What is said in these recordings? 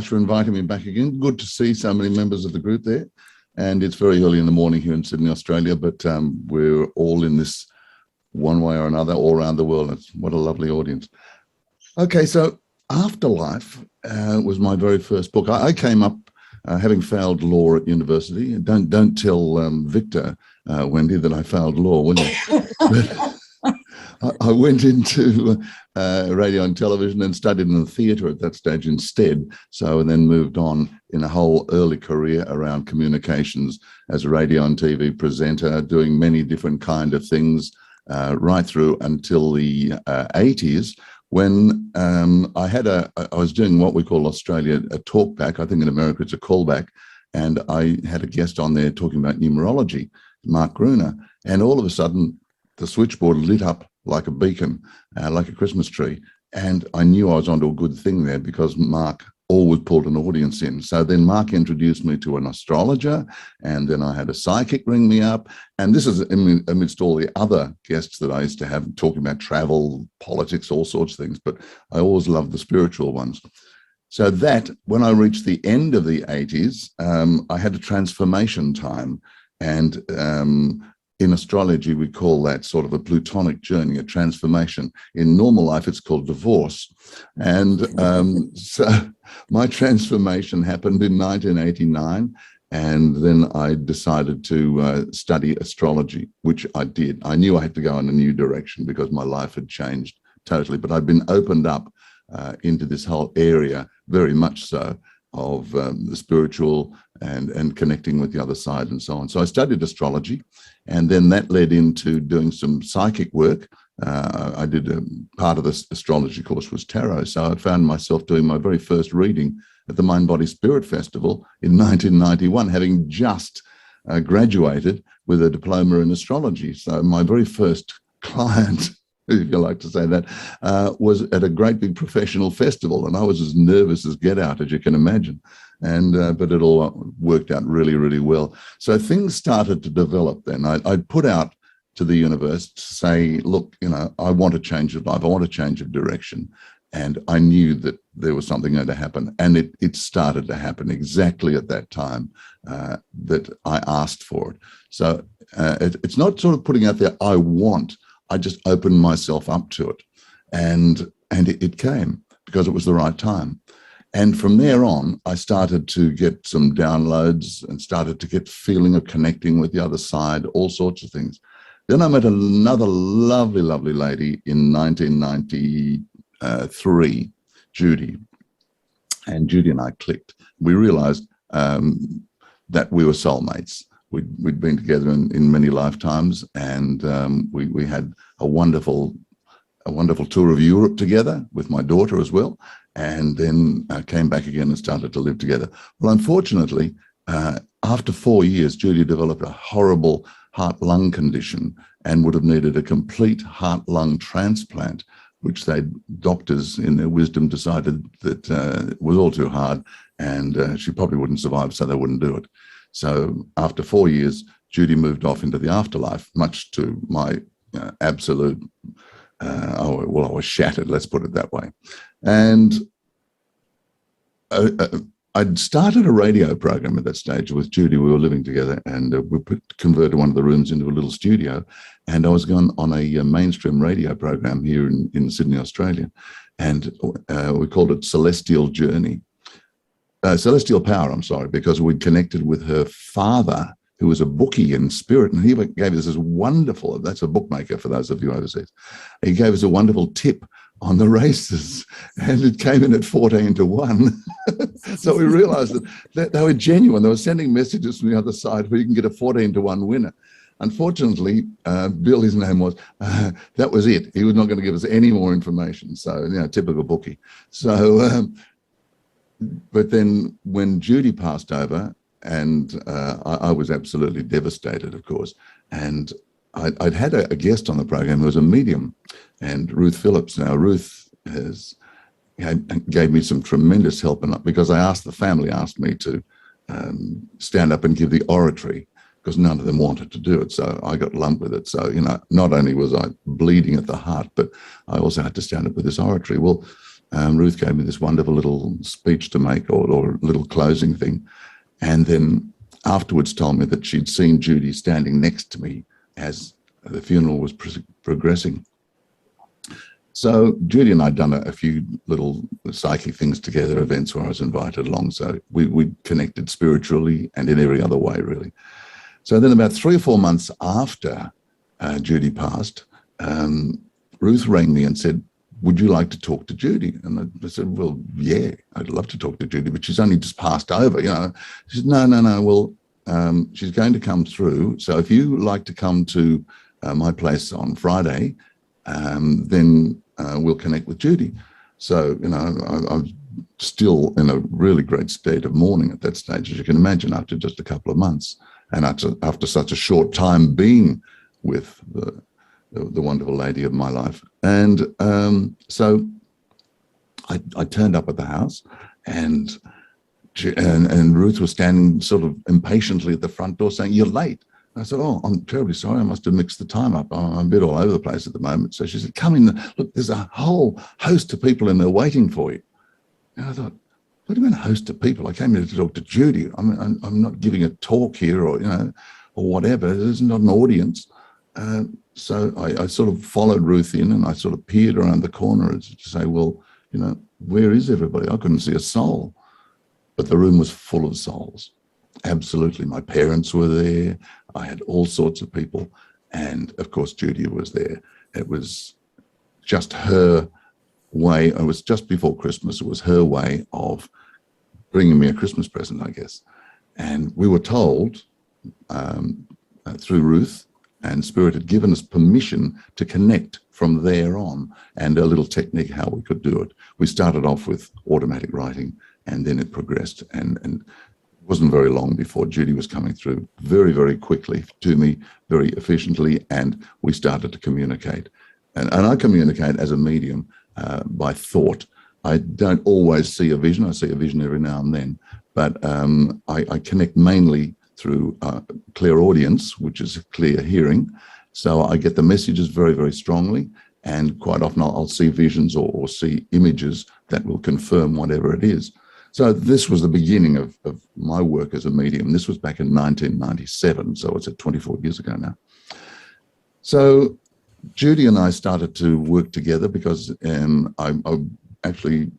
much for inviting me back again. Good to see so many members of the group there. And it's very early in the morning here in Sydney, Australia, but we're all in this one way or another all around the world. What a lovely audience. Okay, so Afterlife was my very first book. I came up having failed law at university. Don't tell Victor, Wendy, that I failed law, will you? I went into radio and television and studied in the theatre at that stage instead. So and then moved on in a whole early career around communications as a radio and TV presenter, doing many different kind of things right through until the 80s when I was doing what we call Australia a talkback. I think in America it's a callback. And I had a guest on there talking about numerology, Mark Gruner. And all of a sudden, the switchboard lit up like a beacon, like a Christmas tree. And I knew I was onto a good thing there because Mark always pulled an audience in. So then Mark introduced me to an astrologer, and then I had a psychic ring me up. And this is amidst all the other guests that I used to have talking about travel, politics, all sorts of things. But I always loved the spiritual ones. So that when I reached the end of the 80s, I had a transformation time. And in astrology, we call that sort of a plutonic journey, a transformation. In normal life, it's called divorce. And so my transformation happened in 1989. And then I decided to study astrology, which I did. I knew I had to go in a new direction because my life had changed totally. But I'd been opened up into this whole area, very much so, of the spiritual and connecting with the other side and so on. So I studied astrology, and then that led into doing some psychic work. I did part of this astrology course was tarot. So I found myself doing my very first reading at the Mind Body Spirit Festival in 1991, having just graduated with a diploma in astrology. So my very first client, if you like to say that, was at a great big professional festival. And I was as nervous as get out, as you can imagine. But it all worked out really, really well. So things started to develop then. I put out to the universe to say, look, I want a change of life. I want a change of direction. And I knew that there was something going to happen. And it started to happen exactly at that time that I asked for it. So it's not sort of putting out there, I want. I just opened myself up to it, and it came because it was the right time. And from there on, I started to get some downloads and started to get feeling of connecting with the other side, all sorts of things. Then I met another lovely, lovely lady in 1993, Judy. And Judy and I clicked. We realized that we were soulmates. We'd been together in many lifetimes, and we had a wonderful tour of Europe together with my daughter as well, and then came back again and started to live together. Well, unfortunately, after 4 years, Judy developed a horrible heart-lung condition and would have needed a complete heart-lung transplant, which doctors in their wisdom decided that it was all too hard, and she probably wouldn't survive, so they wouldn't do it. So after 4 years, Judy moved off into the afterlife, much to my absolute, I was shattered, let's put it that way. And I'd started a radio program at that stage with Judy. We were living together, and we converted one of the rooms into a little studio. And I was going on a mainstream radio program here in Sydney, Australia. And we called it Celestial Power, I'm sorry, because we'd connected with her father, who was a bookie in spirit, and he gave us this wonderful, that's a bookmaker for those of you overseas, he gave us a wonderful tip on the races, and it came in at 14-1. So we realized that they were genuine. They were sending messages from the other side where you can get a 14-1 winner. Unfortunately, Bill, his name was, that was it. He was not going to give us any more information. So, typical bookie. So, but then when Judy passed over, and I was absolutely devastated, of course, and I'd had a guest on the program who was a medium, and Ruth Phillips. Now, Ruth gave me some tremendous help, because the family asked me to stand up and give the oratory, because none of them wanted to do it. So I got lumped with it. So, not only was I bleeding at the heart, but I also had to stand up with this oratory. Well, Ruth gave me this wonderful little speech to make, or a little closing thing, and then afterwards told me that she'd seen Judy standing next to me as the funeral was progressing. So Judy and I'd done a few little psychic things together, events where I was invited along. So we connected spiritually and in every other way, really. So then about 3 or 4 months after Judy passed, Ruth rang me and said, would you like to talk to Judy? And I said, well, yeah, I'd love to talk to Judy, but she's only just passed over, you know. She said, no, well, she's going to come through. So if you like to come to my place on Friday, then we'll connect with Judy. So, you know, I'm still in a really great state of mourning at that stage, as you can imagine, after just a couple of months. And after such a short time being with the wonderful lady of my life. And so I turned up at the house, and Ruth was standing sort of impatiently at the front door saying, you're late. And I said, oh, I'm terribly sorry. I must have mixed the time up. I'm a bit all over the place at the moment. So she said, come in. Look, there's a whole host of people in there waiting for you. And I thought, what do you mean a host of people? I came here to talk to Judy. I'm not giving a talk here, or, you know, or whatever. There's not an audience. So I sort of followed Ruth in, and I sort of peered around the corner to say, well, you know, where is everybody? I couldn't see a soul. But the room was full of souls. Absolutely. My parents were there. I had all sorts of people. And of course, Judy was there. It was just her way. It was just before Christmas. It was her way of bringing me a Christmas present, I guess. And we were told through Ruth, and Spirit had given us permission to connect from there on, and a little technique how we could do it. We started off with automatic writing, and then it progressed, and it wasn't very long before Judy was coming through very, very quickly to me, very efficiently, and we started to communicate. And I communicate as a medium by thought. I don't always see a vision. I see a vision every now and then, but I connect mainly through clairaudience, which is clear hearing. So I get the messages very, very strongly, and quite often I'll see visions or see images that will confirm whatever it is. So this was the beginning of my work as a medium. This was back in 1997, so it's 24 years ago now. So Judy and I started to work together because I actually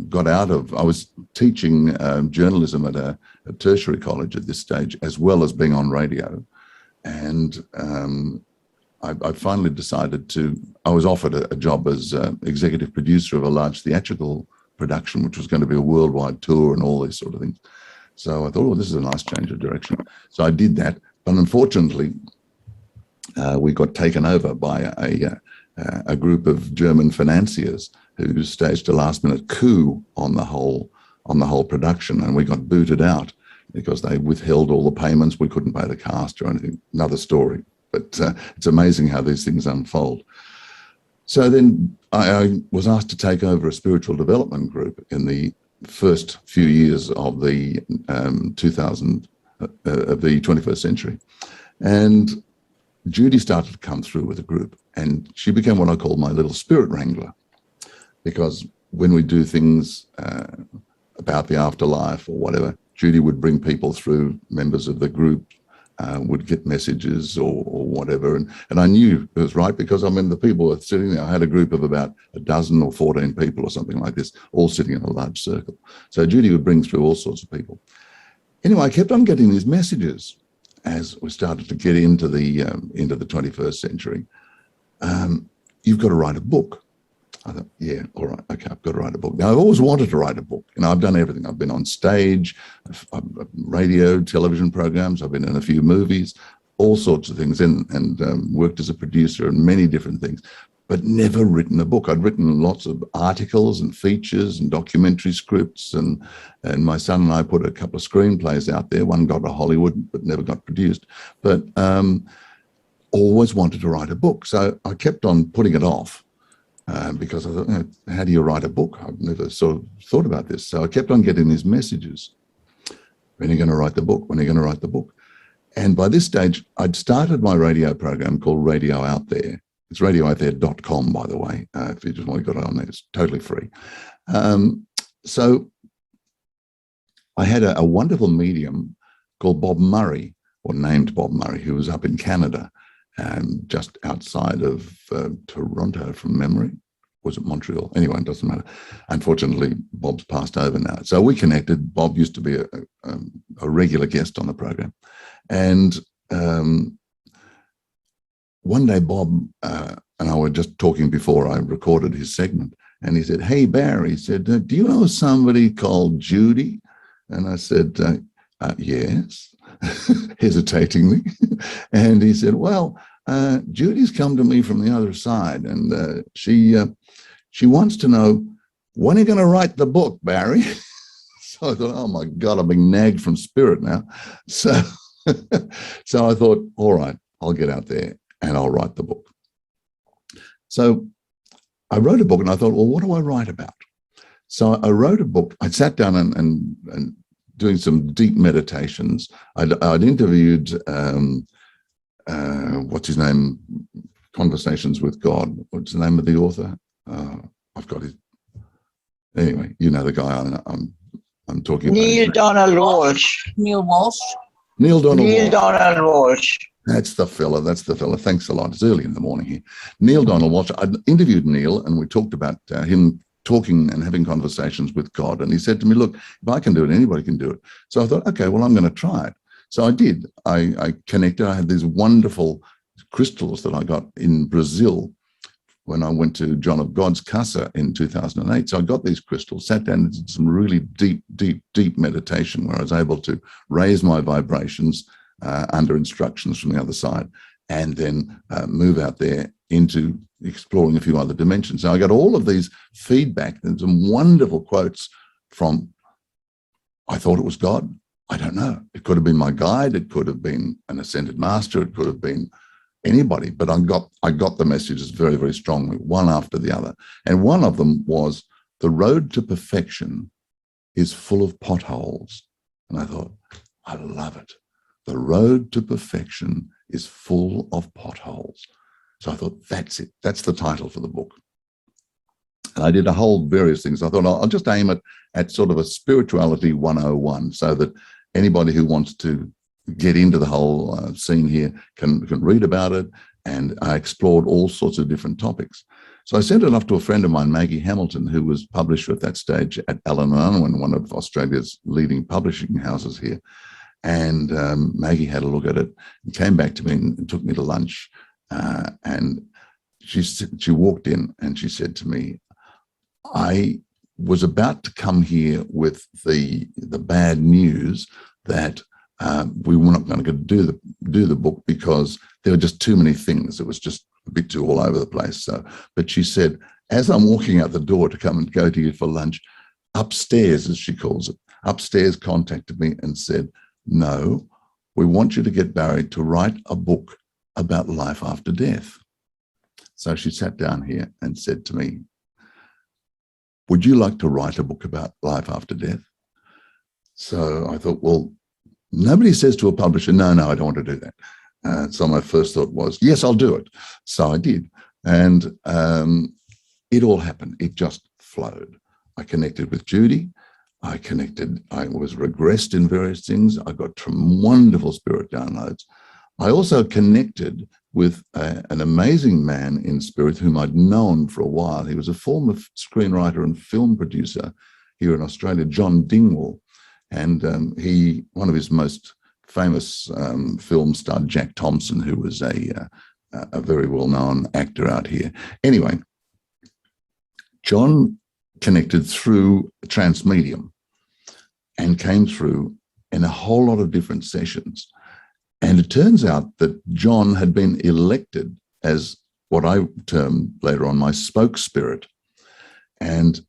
got out of, I was teaching journalism at a tertiary college at this stage, as well as being on radio. And I finally decided I was offered a job as executive producer of a large theatrical production, which was going to be a worldwide tour and all these sort of things. So I thought, oh, this is a nice change of direction. So I did that. But unfortunately, we got taken over by a group of German financiers who staged a last-minute coup on the whole production, and we got booted out because they withheld all the payments. We couldn't pay the cast or anything. Another story, but it's amazing how these things unfold. So then I was asked to take over a spiritual development group in the first few years of the of the 21st century, and Judy started to come through with a group, and she became what I call my little spirit wrangler, because when we do things about the afterlife or whatever, Judy would bring people through, members of the group would get messages or whatever. And I knew it was right, because I mean, the people were sitting there. I had a group of about a dozen or 14 people or something like this, all sitting in a large circle. So Judy would bring through all sorts of people. Anyway, I kept on getting these messages as we started to get into the 21st century. You've got to write a book. I thought, yeah, all right, okay, I've got to write a book. Now, I've always wanted to write a book. You know, I've done everything. I've been on stage, radio, television programs. I've been in a few movies, all sorts of things, and worked as a producer and many different things, but never written a book. I'd written lots of articles and features and documentary scripts, and my son and I put a couple of screenplays out there. One got to Hollywood, but never got produced. But always wanted to write a book. So I kept on putting it off. Because I thought, you know, how do you write a book? I've never sort of thought about this. So I kept on getting these messages. When are you going to write the book? When are you going to write the book? And by this stage, I'd started my radio program called Radio Out There, It's radiooutthere.com, by the way, if you just want to get it on there. It's totally free. So I had a wonderful medium called Bob Murray, or named Bob Murray, who was up in Canada, just outside of Toronto from memory. Was it Montreal? Anyway, it doesn't matter. Unfortunately, Bob's passed over now. So we connected. Bob used to be a regular guest on the program. And one day, Bob and I were just talking before I recorded his segment. And he said, "Hey, Barry," he said, "do you know somebody called Judy?" And I said, "Yes," hesitatingly. And he said, "Well, Judy's come to me from the other side, and she wants to know, when are you going to write the book, Barry?" So I thought, oh my God, I'm being nagged from spirit now. So, so I thought, all right, I'll get out there and I'll write the book. So I wrote a book, and I thought, well, what do I write about? So I wrote a book. I sat down and doing some deep meditations. I'd interviewed, what's his name? Conversations with God. What's the name of the author? I've got his. Anyway, you know the guy I'm talking about. Neil Donald Walsh. Neil Walsh. Neil Donald Neil Walsh. Donald Walsh. That's the fella. That's the fella. Thanks a lot. It's early in the morning here. Neil Donald Walsh. I interviewed Neil, and we talked about him talking and having conversations with God. And he said to me, "Look, if I can do it, anybody can do it." So I thought, okay, well, I'm going to try it. So I did. I connected. I had these wonderful crystals that I got in Brazil when I went to John of God's Casa in 2008. So I got these crystals, sat down and did some really deep meditation where I was able to raise my vibrations under instructions from the other side, and then move out there into exploring a few other dimensions. So I got all of these feedback and some wonderful quotes from, I thought it was God. I don't know. It could have been my guide. It could have been an ascended master. It could have been anybody, but I got the messages very, very strongly, one after the other. And one of them was, the road to perfection is full of potholes. And I thought, I love it. The road to perfection is full of potholes. So I thought, that's it. That's the title for the book. And I did a whole various things. I thought I'll just aim it at sort of a spirituality 101, so that anybody who wants to get into the whole scene here can read about it. And I explored all sorts of different topics. So I sent it off to a friend of mine, Maggie Hamilton, who was publisher at that stage at Allen & Unwin, one of Australia's leading publishing houses here. And Maggie had a look at it and came back to me and took me to lunch. And she walked in and she said to me, "I was about to come here with the bad news that we were not going to do the book because there were just too many things. It was just a bit too all over the place." So, but she said, as I'm walking out the door to come and go to you for lunch, upstairs, as she calls it, upstairs contacted me and said, "No, we want you to get Barry to write a book about life after death." So she sat down here and said to me, "Would you like to write a book about life after death?" So I thought, well, nobody says to a publisher, no, I don't want to do that. So my first thought was, yes, I'll do it. So I did. And it all happened. It just flowed. I connected with Judy. I was regressed in various things. I got some wonderful spirit downloads. I also connected with an amazing man in spirit whom I'd known for a while. He was a former screenwriter and film producer here in Australia, John Dingwall. And one of his most famous films starred Jack Thompson, who was a very well-known actor out here. Anyway, John connected through a transmedium and came through in a whole lot of different sessions. And it turns out that John had been elected as what I termed later on my spoke spirit. And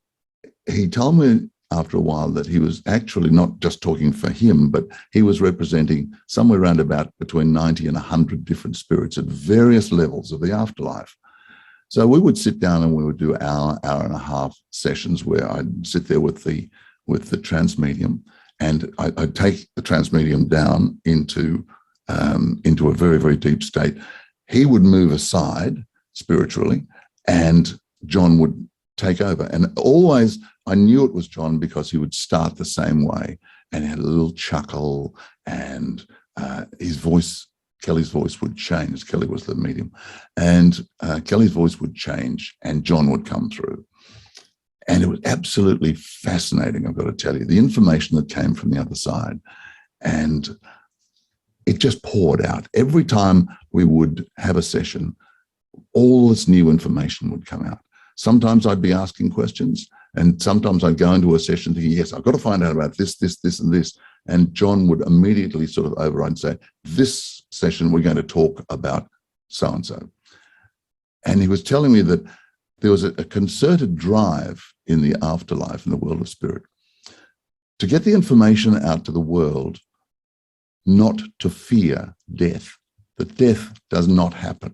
he told me after a while that he was actually not just talking for him, but he was representing somewhere around about between 90 and 100 different spirits at various levels of the afterlife. So we would sit down and we would do hour and a half sessions where I'd sit there with the transmedium, and I'd take the transmedium down into a very, very deep state. He would move aside spiritually, and John would take over. And always, I knew it was John because he would start the same way, and he had a little chuckle, and his voice, Kelly's voice would change. Kelly was the medium, and Kelly's voice would change, and John would come through. And it was absolutely fascinating, I've got to tell you, the information that came from the other side. And it just poured out. Every time we would have a session, all this new information would come out. Sometimes I'd be asking questions, and sometimes I'd go into a session thinking, yes, I've got to find out about this, this, this, and this. And John would immediately sort of override and say, this session, we're going to talk about so-and-so. And he was telling me that there was a concerted drive in the afterlife, in the world of spirit, to get the information out to the world, not to fear death, that death does not happen.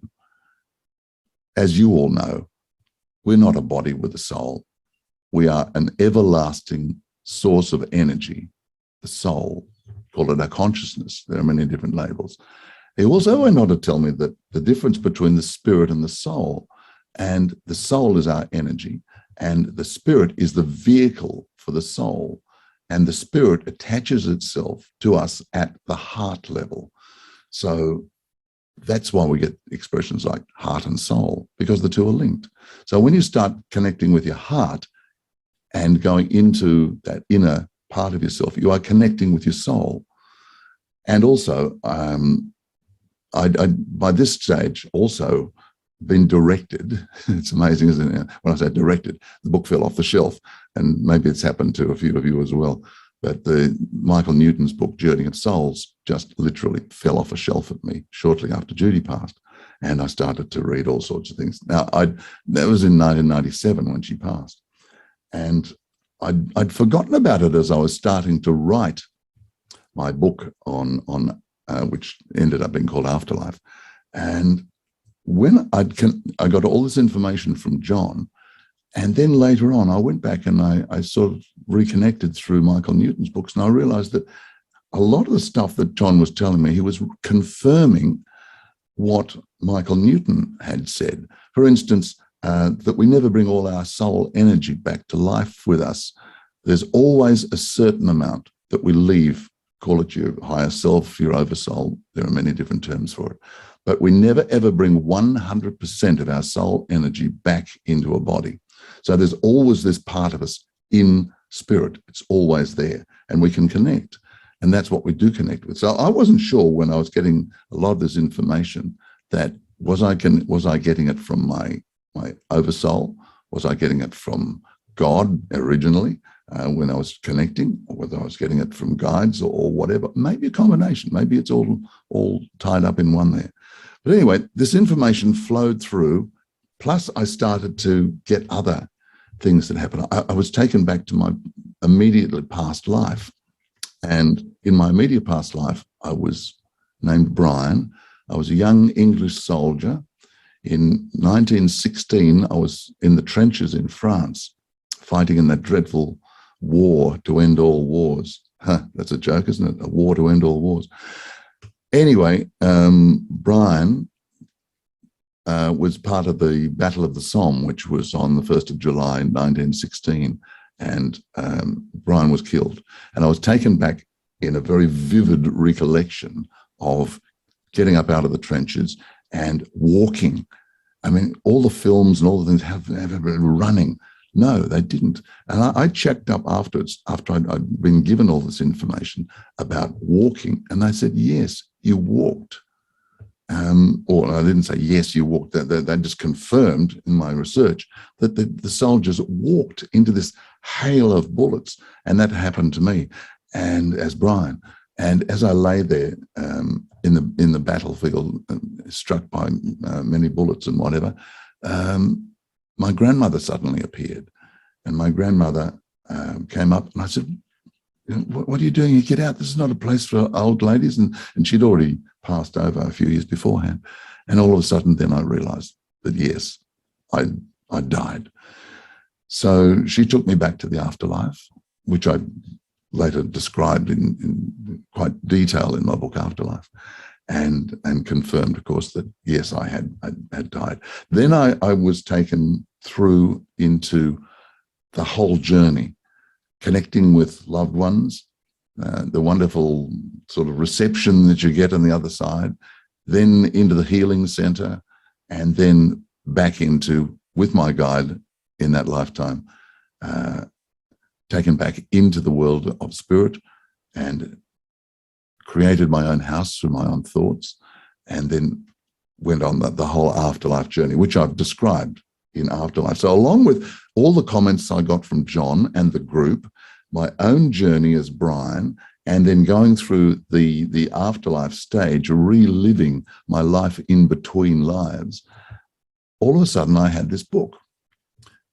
As you all know, we're not a body with a soul. We are an everlasting source of energy, the soul, call it our consciousness. There are many different labels. He also went on to tell me that the difference between the spirit and the soul, and the soul is our energy, and the spirit is the vehicle for the soul, and the spirit attaches itself to us at the heart level. So that's why we get expressions like heart and soul, because the two are linked. So when you start connecting with your heart and going into that inner part of yourself, you are connecting with your soul. And also, I by this stage also been directed. It's amazing, isn't it? When I say directed, the book fell off the shelf, and maybe it's happened to a few of you as well. But the Michael Newton's book, Journey of Souls, just literally fell off a shelf at me shortly after Judy passed. And I started to read all sorts of things. Now, that was in 1997 when she passed. And I'd forgotten about it as I was starting to write my book on which ended up being called Afterlife. And when I got all this information from John, and then later on, I went back and I sort of reconnected through Michael Newton's books, and I realized that a lot of the stuff that John was telling me, he was confirming what Michael Newton had said. For instance, that we never bring all our soul energy back to life with us. There's always a certain amount that we leave, call it your higher self, your oversoul. There are many different terms for it. But we never, ever bring 100% of our soul energy back into a body. So there's always this part of us in spirit. It's always there, and we can connect. And that's what we do connect with. So I wasn't sure when I was getting a lot of this information that was I getting it from my oversoul? Was I getting it from God originally when I was connecting, or whether I was getting it from guides or whatever? Maybe a combination. Maybe it's all tied up in one there. But anyway, this information flowed through. Plus, I started to get other things that happened. I was taken back to my immediately past life. And in my immediate past life, I was named Brian. I was a young English soldier. In 1916, I was in the trenches in France, fighting in that dreadful war to end all wars. That's a joke, isn't it? A war to end all wars. Anyway, Brian was part of the Battle of the Somme, which was on the 1st of July, 1916. And Brian was killed. And I was taken back in a very vivid recollection of getting up out of the trenches and walking. I mean, all the films and all the things have running. No, they didn't. And I checked up afterwards, after I'd been given all this information about walking. And they said, yes, you walked. Or I didn't say, yes, you walked. They just confirmed in my research that the soldiers walked into this hail of bullets. And that happened to me, and as Brian. And as I lay there in the battlefield, struck by many bullets and whatever, my grandmother suddenly appeared. And my grandmother came up, and I said, what are you doing? You get out. This is not a place for old ladies. And she'd already passed over a few years beforehand. And all of a sudden, then I realized that, yes, I died. So she took me back to the afterlife, which I later described in quite detail in my book, Afterlife. and confirmed, of course, that yes, I had died. Then I was taken through into the whole journey, connecting with loved ones, the wonderful sort of reception that you get on the other side, then into the healing center, and then back into, with my guide in that lifetime, taken back into the world of spirit and created my own house through my own thoughts, and then went on the whole afterlife journey, which I've described in Afterlife. So along with all the comments I got from John and the group, my own journey as Brian, and then going through the afterlife stage, reliving my life in between lives, all of a sudden I had this book,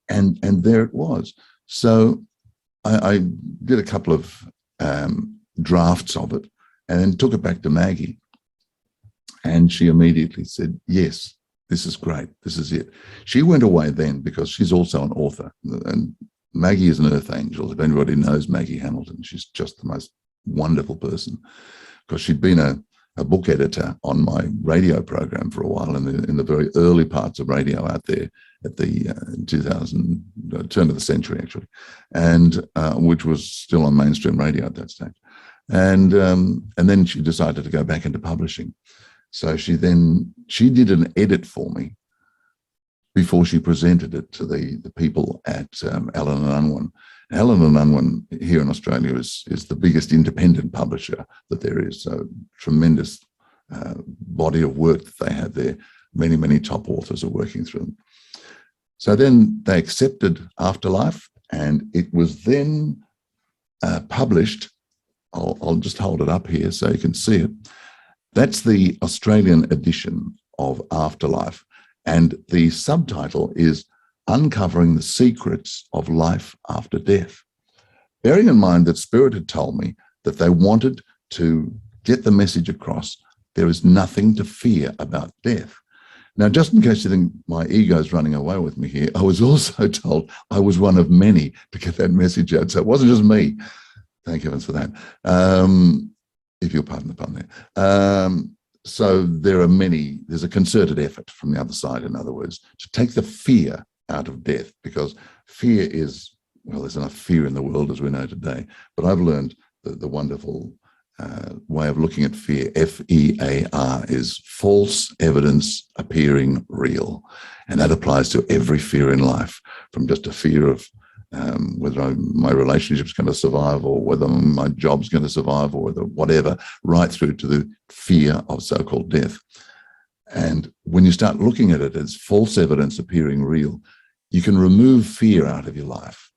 and there it was. So I did a couple of drafts of it and then took it back to Maggie, and she immediately said, yes, this is great, this is it. She went away then because she's also an author, and Maggie is an earth angel. If anybody knows Maggie Hamilton, she's just the most wonderful person, because she'd been a book editor on my radio program for a while in the very early parts of Radio Out There at the 2000 turn of the century, actually, and which was still on mainstream radio at that stage. And then she decided to go back into publishing. So she did an edit for me before she presented it to the people at Allen and Unwin. Allen and Unwin here in Australia is the biggest independent publisher that there is. So tremendous body of work that they have there. Many, many top authors are working through them. So then they accepted Afterlife, and it was then published. I'll just hold it up here so you can see it. That's the Australian edition of Afterlife, and the subtitle is Uncovering the Secrets of Life After Death. Bearing in mind that Spirit had told me that they wanted to get the message across, there is nothing to fear about death. Now, just in case you think my ego's running away with me here, I was also told I was one of many to get that message out. So it wasn't just me. Thank heavens for that. If you'll pardon the pun there. So there's a concerted effort from the other side, in other words, to take the fear out of death, because fear is, well, there's enough fear in the world as we know today. But I've learned the wonderful way of looking at fear, F-E-A-R, is false evidence appearing real. And that applies to every fear in life, from just a fear of whether my relationship's going to survive, or whether my job's going to survive, or whatever, right through to the fear of so-called death. And when you start looking at it as false evidence appearing real, you can remove fear out of your life.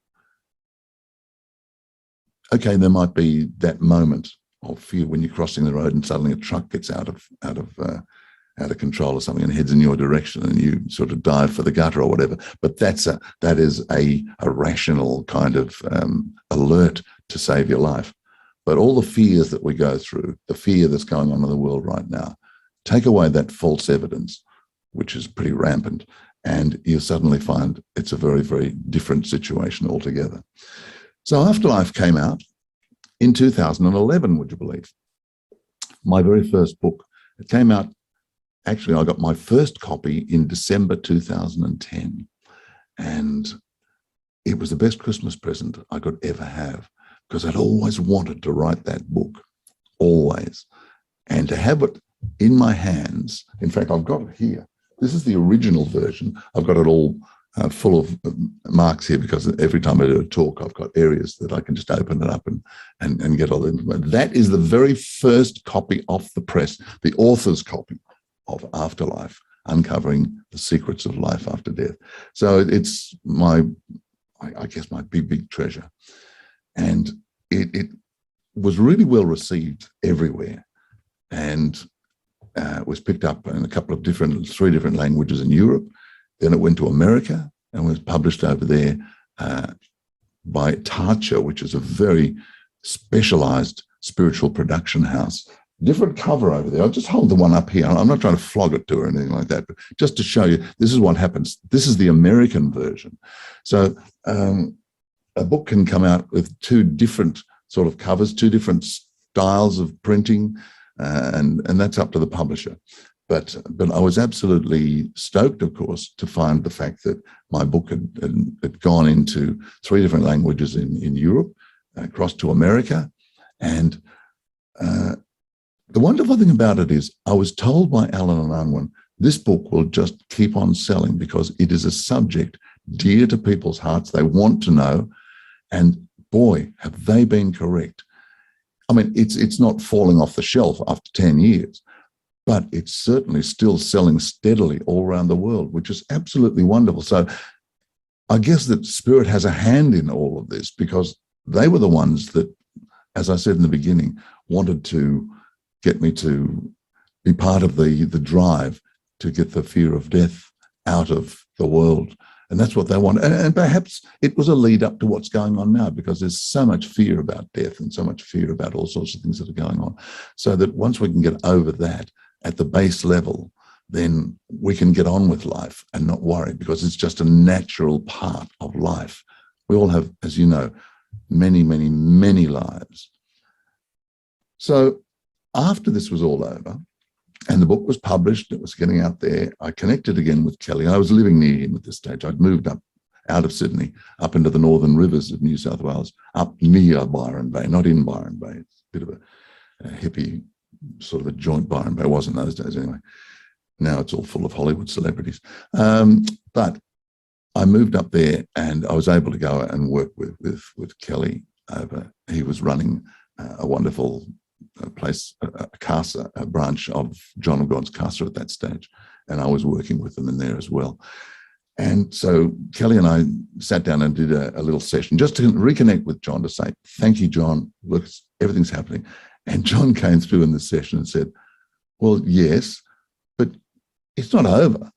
Okay, there might be that moment of fear when you're crossing the road and suddenly a truck gets out of control or something and heads in your direction, and you sort of dive for the gutter or whatever. But that is a rational kind of alert to save your life. But all the fears that we go through, the fear that's going on in the world right now, take away that false evidence, which is pretty rampant, and you suddenly find it's a very, very different situation altogether. So Afterlife came out in 2011, would you believe? My very first book. It came out, actually, I got my first copy in December 2010. And it was the best Christmas present I could ever have, because I'd always wanted to write that book, always. And to have it in my hands, in fact, I've got it here. This is the original version. I've got it all full of marks here, because every time I do a talk, I've got areas that I can just open it up and get all the information. That is the very first copy off the press, the author's copy of Afterlife, Uncovering the Secrets of Life After Death. So it's I guess my big treasure. And it was really well received everywhere. And it was picked up in three different languages in Europe. Then it went to America and was published over there by Tarcher, which is a very specialized spiritual production house. Different cover over there. I'll just hold the one up here. I'm not trying to flog it to or anything like that, but just to show you, this is what happens. This is the American version. So a book can come out with two different sort of covers, two different styles of printing, and that's up to the publisher. But I was absolutely stoked, of course, to find the fact that my book had gone into 3 different languages in Europe, across to America. And the wonderful thing about it is I was told by Alan and Unwin, this book will just keep on selling because it is a subject dear to people's hearts. They want to know. And boy, have they been correct. I mean, it's not falling off the shelf after 10 years, but it's certainly still selling steadily all around the world, which is absolutely wonderful. So I guess that Spirit has a hand in all of this because they were the ones that, as I said in the beginning, wanted to get me to be part of the drive to get the fear of death out of the world. And that's what they want. And perhaps it was a lead up to what's going on now, because there's so much fear about death and so much fear about all sorts of things that are going on. So that once we can get over that at the base level, then we can get on with life and not worry, because it's just a natural part of life. We all have, as you know, many, many, many lives. So after this was all over, and the book was published, it was getting out there, I connected again with Kelly. I was living near him at this stage. I'd moved up out of Sydney, up into the northern rivers of New South Wales, up near Byron Bay, not in Byron Bay. It's a bit of a hippie, sort of a joint Byron Bay. It wasn't those days anyway. Now it's all full of Hollywood celebrities. But I moved up there and I was able to go and work with Kelly over. He was running a wonderful place, a casa, a branch of John of God's Casa at that stage. And I was working with them in there as well. And so Kelly and I sat down and did a little session just to reconnect with John, to say, thank you, John. Look, everything's happening. And John came through in the session and said, well, yes, but it's not over.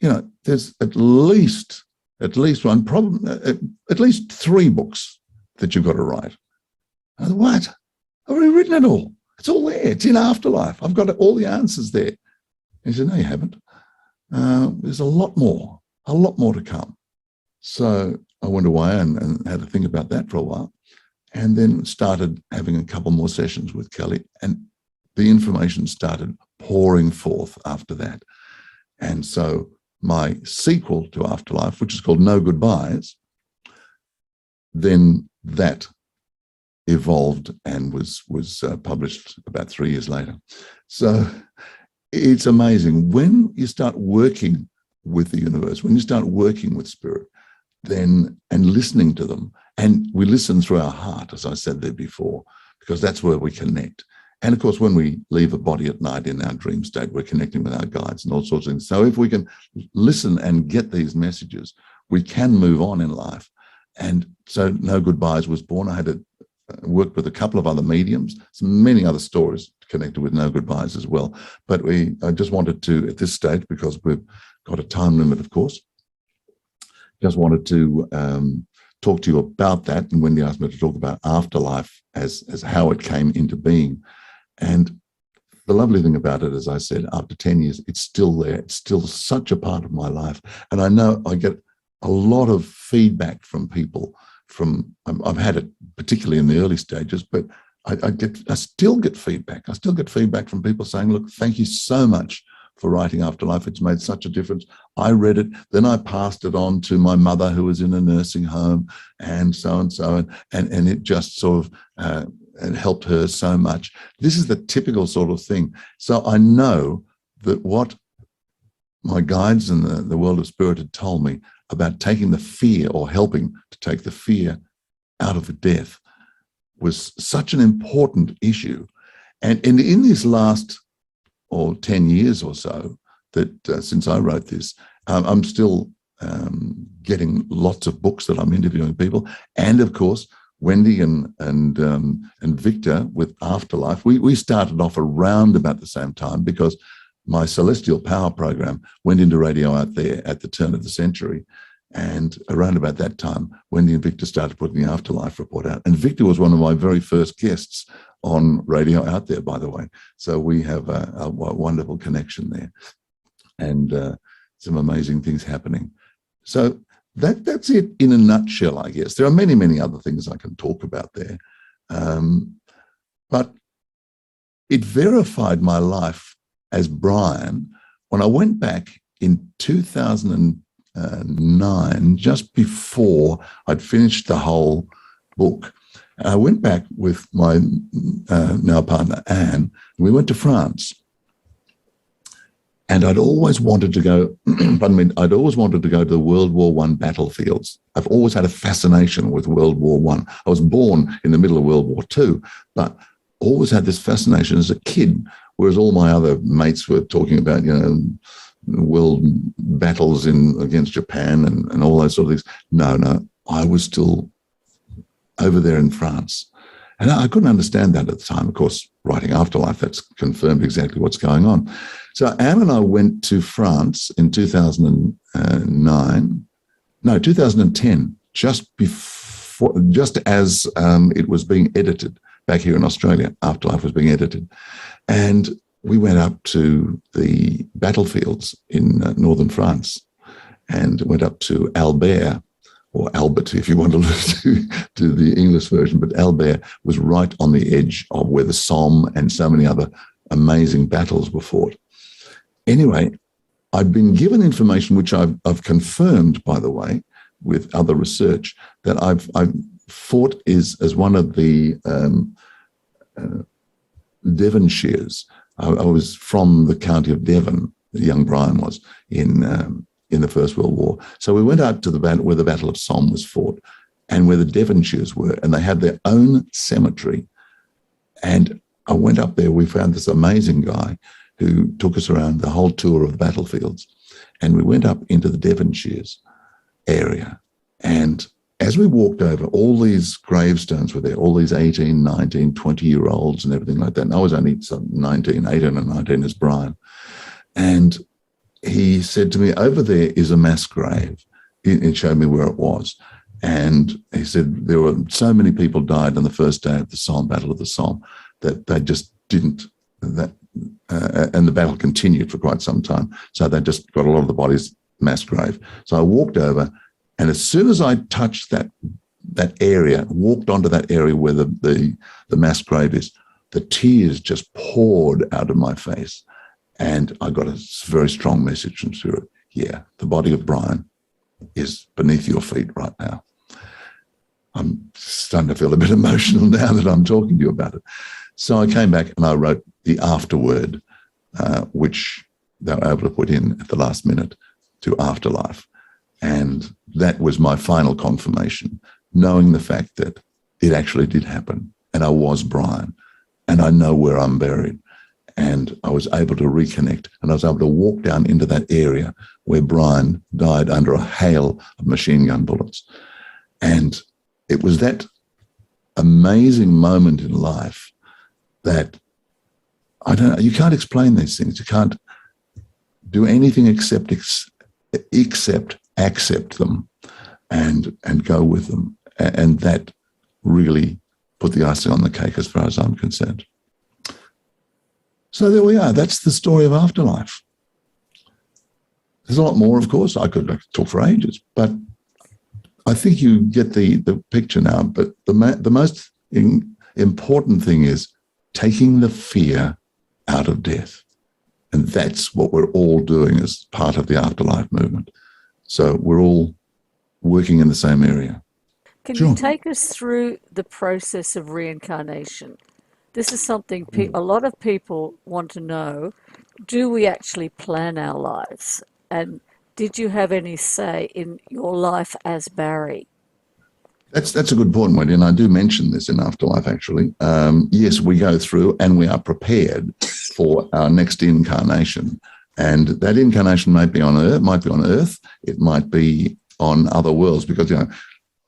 You know, there's at least one problem, at least 3 books that you've got to write. I said, what? I've already written it all. It's all there. It's in Afterlife. I've got all the answers there. And he said, no, you haven't. There's a lot more to come. So I went away and had to think about that for a while, and then started having a couple more sessions with Kelly, and the information started pouring forth after that. And so my sequel to Afterlife, which is called No Goodbyes, then that evolved and was published about 3 years later. So it's amazing when you start working with the universe, when you start working with Spirit, then and listening to them, and we listen through our heart, as I said there before, because that's where we connect. And of course, when we leave a body at night in our dream state, we're connecting with our guides and all sorts of things. So if we can listen and get these messages, we can move on in life. And so No Goodbyes was born. I had to worked with a couple of other mediums, many other stories connected with No Goodbyes as well. But I just wanted to, at this stage, because we've got a time limit, of course, just wanted to talk to you about that. And Wendy asked me to talk about Afterlife as how it came into being. And the lovely thing about it, as I said, after 10 years, it's still there. It's still such a part of my life. And I know I get a lot of feedback from people. I've had it particularly in the early stages, but I still get feedback. I still get feedback from people saying, look, thank you so much for writing Afterlife. It's made such a difference. I read it, then I passed it on to my mother who was in a nursing home, and so and so, and it just sort of it helped her so much. This is the typical sort of thing. So I know that what my guides in the world of Spirit had told me about taking the fear, or helping to take the fear out of death, was such an important issue. And in this last 10 years or so, that since I wrote this, I'm still getting lots of books that I'm interviewing people. And of course, Wendy and Victor with Afterlife, we started off around about the same time, because my Celestial Power program went into Radio Out There at the turn of the century. And around about that time, Wendy and Victor started putting the Afterlife report out. And Victor was one of my very first guests on Radio Out There, by the way. So we have a wonderful connection there, and some amazing things happening. So that's it in a nutshell, I guess. There are many, many other things I can talk about there. But it verified my life as Brian when I went back in 2009, just before I'd finished the whole book. I went back with my now partner, Anne, and we went to France. And I'd always wanted to go, I'd always wanted to go to the World War I battlefields. I've always had a fascination with World War I. I was born in the middle of World War II, but always had this fascination as a kid, whereas all my other mates were talking about, world battles against Japan and all those sort of things. No, I was still over there in France. And I couldn't understand that at the time. Of course, writing Afterlife, that's confirmed exactly what's going on. So Anne and I went to France in 2010, just as it was being edited back here in Australia. Afterlife was being edited. And we went up to the battlefields in northern France and went up to Albert, or Albert, if you want to listen to the English version, but Albert was right on the edge of where the Somme and so many other amazing battles were fought. Anyway, I'd been given information, which I've confirmed, by the way, with other research, that I've fought as one of the Devonshires. I was from the county of Devon, young Brian was, in the First World War. So we went out to where the Battle of Somme was fought and where the Devonshires were, and they had their own cemetery. And I went up there, we found this amazing guy who took us around the whole tour of the battlefields. And we went up into the Devonshires area. And as we walked over, all these gravestones were there, all these 18, 19, 20-year-olds and everything like that. And I was only 18 and 19 as Brian. And he said to me, over there is a mass grave. He showed me where it was. And he said there were so many people died on the first day of the Somme, Battle of the Somme, that they just didn't, and the battle continued for quite some time. So they just got a lot of the bodies mass grave. So I walked over, and as soon as I touched that area, walked onto that area where the mass grave is, the tears just poured out of my face. And I got a very strong message from Spirit. Yeah, the body of Brian is beneath your feet right now. I'm starting to feel a bit emotional now that I'm talking to you about it. So I came back and I wrote the afterword, which they were able to put in at the last minute to Afterlife. And that was my final confirmation, knowing the fact that it actually did happen. And I was Brian, and I know where I'm buried. And I was able to reconnect, and I was able to walk down into that area where Brian died under a hail of machine gun bullets. And it was that amazing moment in life that you can't explain these things. You can't do anything except accept them and go with them. And that really put the icing on the cake as far as I'm concerned. So there we are. That's the story of Afterlife. There's a lot more, of course. I could talk for ages, but I think you get the picture now. But the most important thing is taking the fear out of death. And that's what we're all doing as part of the Afterlife movement. So we're all working in the same area. Can you take us through the process of reincarnation? This is something a lot of people want to know. Do we actually plan our lives? And did you have any say in your life as Barry? That's a good point, Wendy, and I do mention this in Afterlife, actually. Yes, we go through and we are prepared for our next incarnation. And that incarnation might be on Earth, it might be on other worlds, because, a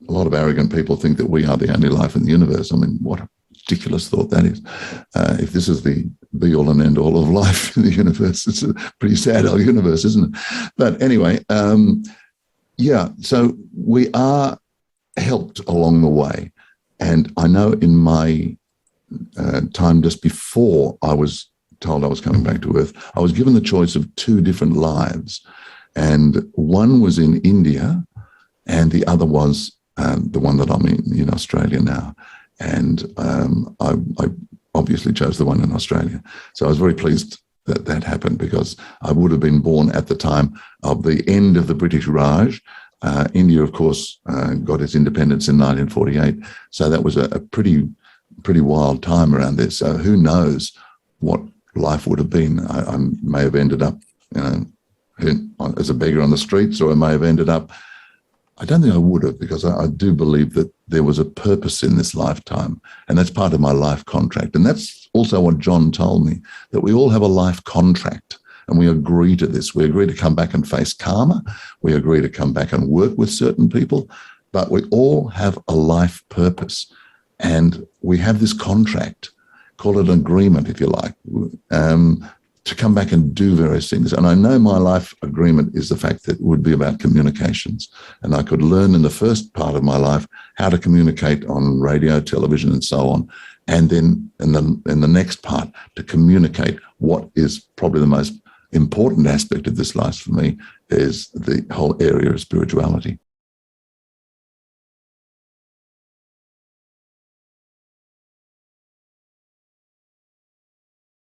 lot of arrogant people think that we are the only life in the universe. I mean, what a ridiculous thought that is. If this is the be-all and end-all of life in the universe, it's a pretty sad old universe, isn't it? But anyway, so we are helped along the way. And I know in my time just before I was told I was coming back to Earth, I was given the choice of 2 different lives. And one was in India, and the other was the one that I'm in Australia now. And I obviously chose the one in Australia. So I was very pleased that that happened, because I would have been born at the time of the end of the British Raj. India, of course, got its independence in 1948. So that was a pretty wild time around there. So who knows what life would have been. I may have ended up, as a beggar on the streets, or I may have ended up, I don't think I would have, because I do believe that there was a purpose in this lifetime, and that's part of my life contract. And that's also what John told me, that we all have a life contract, and we agree to this. We agree to come back and face karma. We agree to come back and work with certain people, but we all have a life purpose, and we have this contract, call it an agreement if you like, to come back and do various things. And I know my life agreement is the fact that it would be about communications. And I could learn in the first part of my life how to communicate on radio, television, and so on. And then in the next part, to communicate what is probably the most important aspect of this life for me, is the whole area of spirituality.